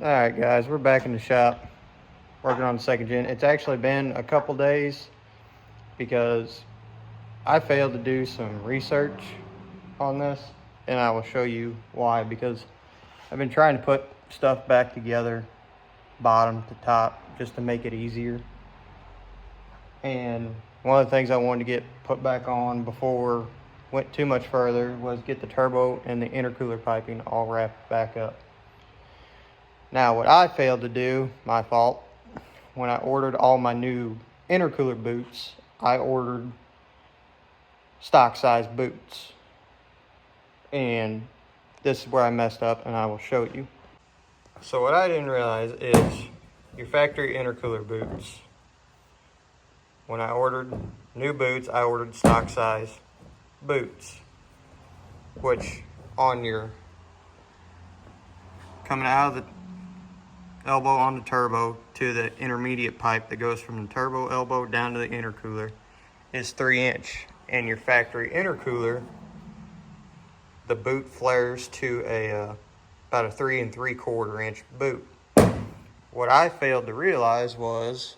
Alright guys, we're back in the shop working on the second gen. It's actually been a couple days because I failed to do some research on this, and I will show you why. Because I've been trying to put stuff back together bottom to top just to make it easier, and one of the things I wanted to get put back on before went too much further was get the turbo and the intercooler piping all wrapped back up. Now, what I failed to do, my fault, when I ordered all my new intercooler boots, I ordered stock size boots. And this is where I messed up, and I will show you. So what I didn't realize is your factory intercooler boots. When I ordered new boots, I ordered stock size boots, which on your coming out of the elbow on the turbo to the intermediate pipe that goes from the turbo elbow down to the intercooler is 3-inch, and your factory intercooler, the boot flares to about a 3 3/4-inch boot. What I failed to realize was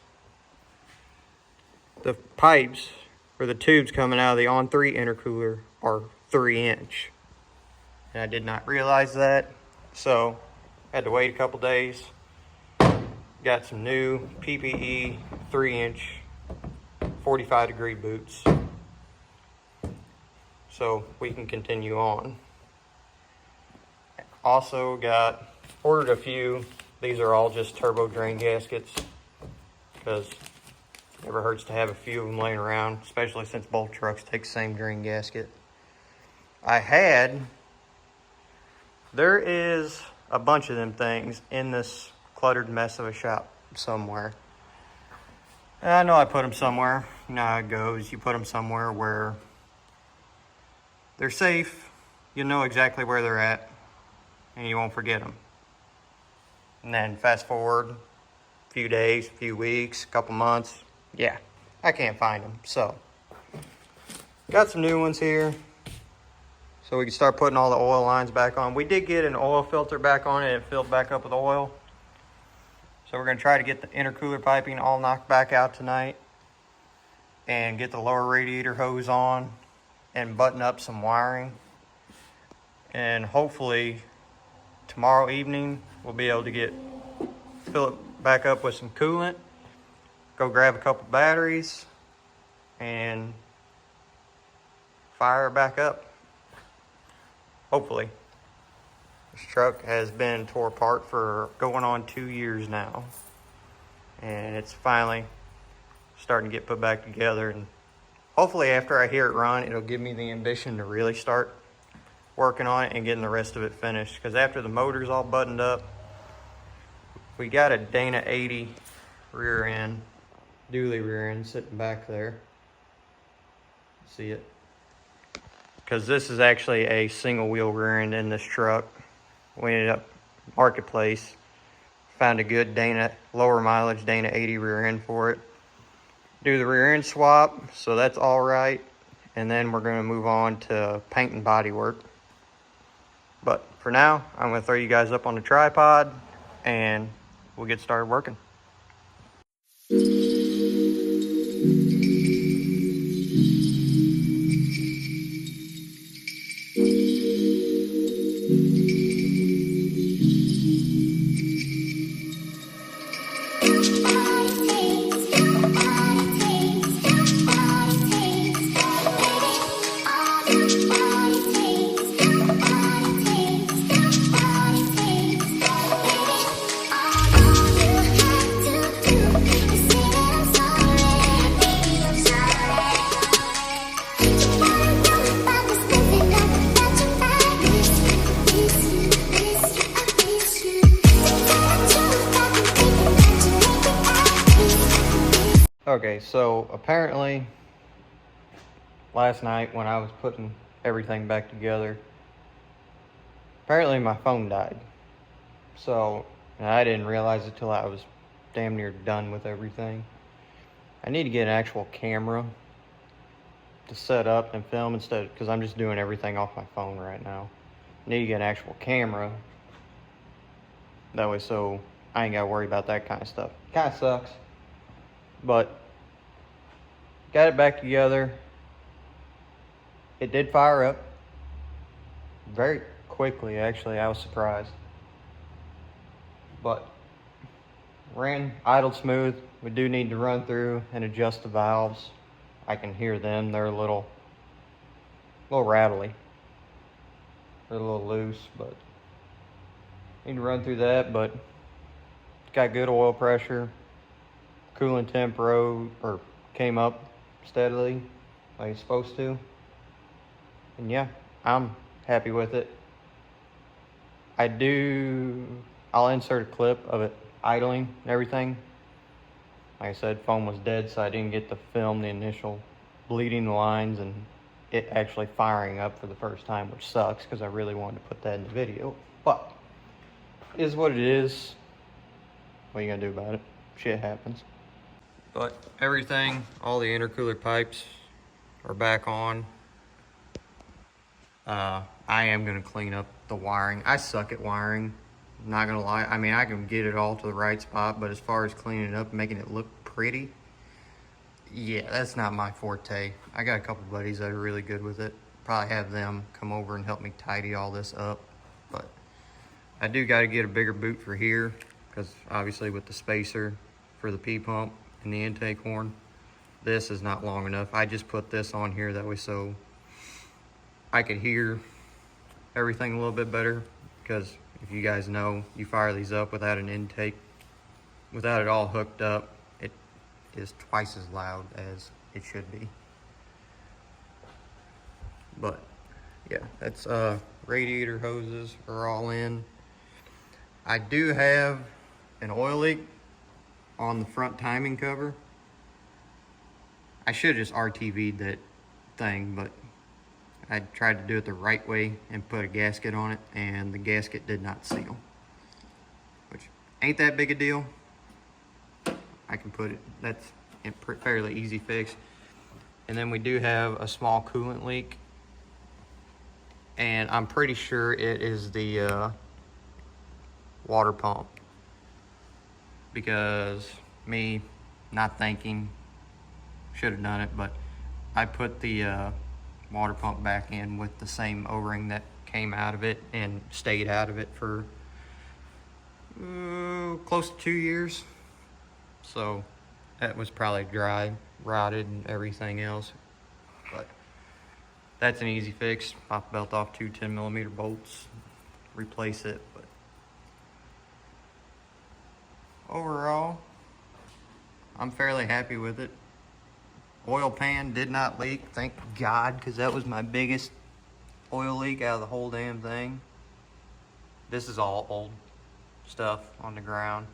the pipes or the tubes coming out of the on-3 intercooler are 3-inch, and I did not realize that, so I had to wait a couple days. Got some new PPE 3-inch 45-degree boots so we can continue on. Also ordered a few. These are all just turbo drain gaskets, because it never hurts to have a few of them laying around, especially since both trucks take the same drain gasket. There is a bunch of them things in this cluttered mess of a shop somewhere. And I know I put them somewhere. You know how it goes. You put them somewhere where they're safe. You know exactly where they're at, and you won't forget them. And then fast forward a few days, a few weeks, a couple months. Yeah, I can't find them. So, got some new ones here so we can start putting all the oil lines back on. We did get an oil filter back on it. It filled back up with oil. So we're going to try to get the intercooler piping all knocked back out tonight and get the lower radiator hose on and button up some wiring. And hopefully tomorrow evening we'll be able to fill it back up with some coolant, go grab a couple batteries, and fire it back up. Hopefully. This truck has been tore apart for going on 2 years now, and it's finally starting to get put back together. And hopefully after I hear it run, it'll give me the ambition to really start working on it and getting the rest of it finished. Because after the motor's all buttoned up, we got a Dana 80 rear end, dually rear end, sitting back there. See it? Because this is actually a single wheel rear end in this truck. We ended up marketplace, found a good Dana, lower mileage Dana 80 rear end for it. Do the rear end swap, so that's all right. And then we're going to move on to paint and body work. But for now, I'm going to throw you guys up on the tripod and we'll get started working. Okay, so apparently last night when I was putting everything back together, apparently my phone died. So, and I didn't realize it till I was damn near done with everything. I need to get an actual camera to set up and film instead, because I'm just doing everything off my phone right now. I need to get an actual camera That way, so I ain't gotta worry about that kind of stuff. Kind of sucks, but got it back together. It did fire up very quickly, actually. I was surprised, but ran idled smooth. We do need to run through and adjust the valves. I can hear them. They're a little rattly. They're a little loose, but need to run through that. But got good oil pressure. Coolant temp came up steadily like it's supposed to. And yeah, I'm happy with it. I'll insert a clip of it idling and everything. Like I said, foam was dead, so I didn't get to film the initial bleeding the lines and it actually firing up for the first time, which sucks because I really wanted to put that in the video. But it is what it is. What are you gonna do about it? Shit happens. But everything, all the intercooler pipes are back on. I am gonna clean up the wiring. I suck at wiring, not gonna lie. I mean, I can get it all to the right spot, but as far as cleaning it up and making it look pretty, yeah, that's not my forte. I got a couple buddies that are really good with it. Probably have them come over and help me tidy all this up. But I do gotta get a bigger boot for here, because obviously with the spacer for the P-pump and the intake horn, this is not long enough. I just put this on here that way so I could hear everything a little bit better, because if you guys know, you fire these up without an intake, without it all hooked up, it is twice as loud as it should be. But yeah, that's radiator hoses are all in. I do have an oil leak on the front timing cover. I should have just RTV'd that thing, but I tried to do it the right way and put a gasket on it, and the gasket did not seal, which ain't that big a deal. I can put it, that's a fairly easy fix. And then we do have a small coolant leak, and I'm pretty sure it is the water pump, because me not thinking, should have done it, but I put the water pump back in with the same O-ring that came out of it and stayed out of it for close to 2 years. So that was probably dry, rotted, and everything else. But that's an easy fix. Pop the belt off 2 10mm bolts, replace it. But overall, I'm fairly happy with it. Oil pan did not leak, thank God, because that was my biggest oil leak out of the whole damn thing. This is all old stuff on the ground.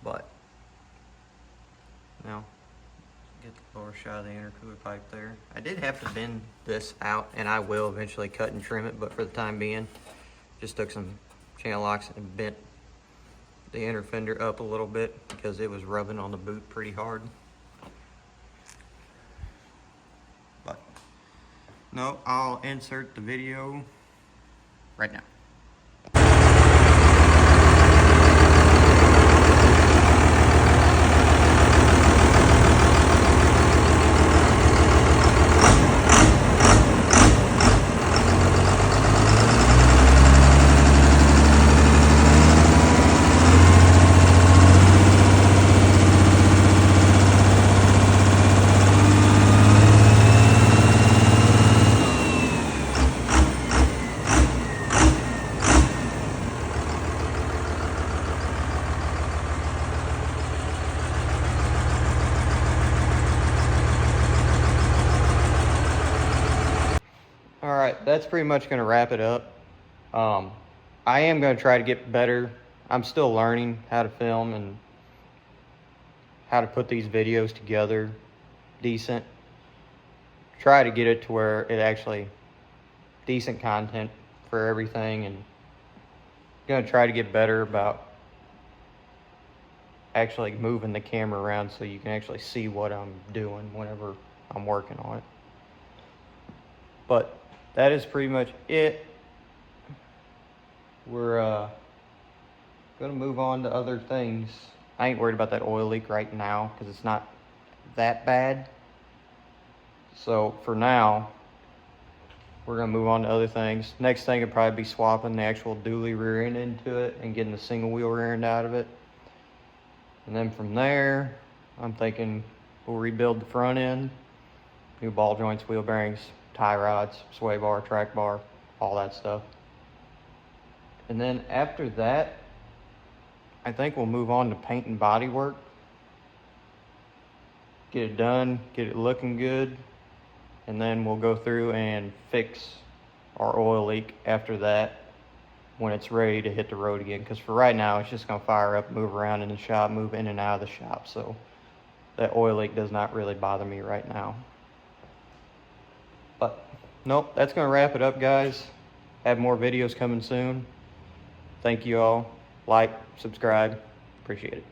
But now, get the lower shot of the intercooler pipe there. I did have to bend this out, and I will eventually cut and trim it, but for the time being, just took some channel locks and bent the inner fender up a little bit because it was rubbing on the boot pretty hard. But no, I'll insert the video right now. Alright, that's pretty much going to wrap it up. I am going to try to get better. I'm still learning how to film and how to put these videos together decent. Try to get it to where it actually decent content for everything, and going to try to get better about actually moving the camera around so you can actually see what I'm doing whenever I'm working on it. But that is pretty much it. We're gonna move on to other things. I ain't worried about that oil leak right now because it's not that bad. So for now, we're gonna move on to other things. Next thing would probably be swapping the actual dually rear end into it and getting the single wheel rear end out of it. And then from there, I'm thinking we'll rebuild the front end, new ball joints, wheel bearings, tie rods, sway bar, track bar, all that stuff. And then after that, I think we'll move on to paint and body work. Get it done, get it looking good, and then we'll go through and fix our oil leak after that when it's ready to hit the road again. Because for right now, it's just gonna fire up, move around in the shop, move in and out of the shop. So that oil leak does not really bother me right now. But nope, that's gonna wrap it up, guys. Have more videos coming soon. Thank you all. Like, subscribe, appreciate it.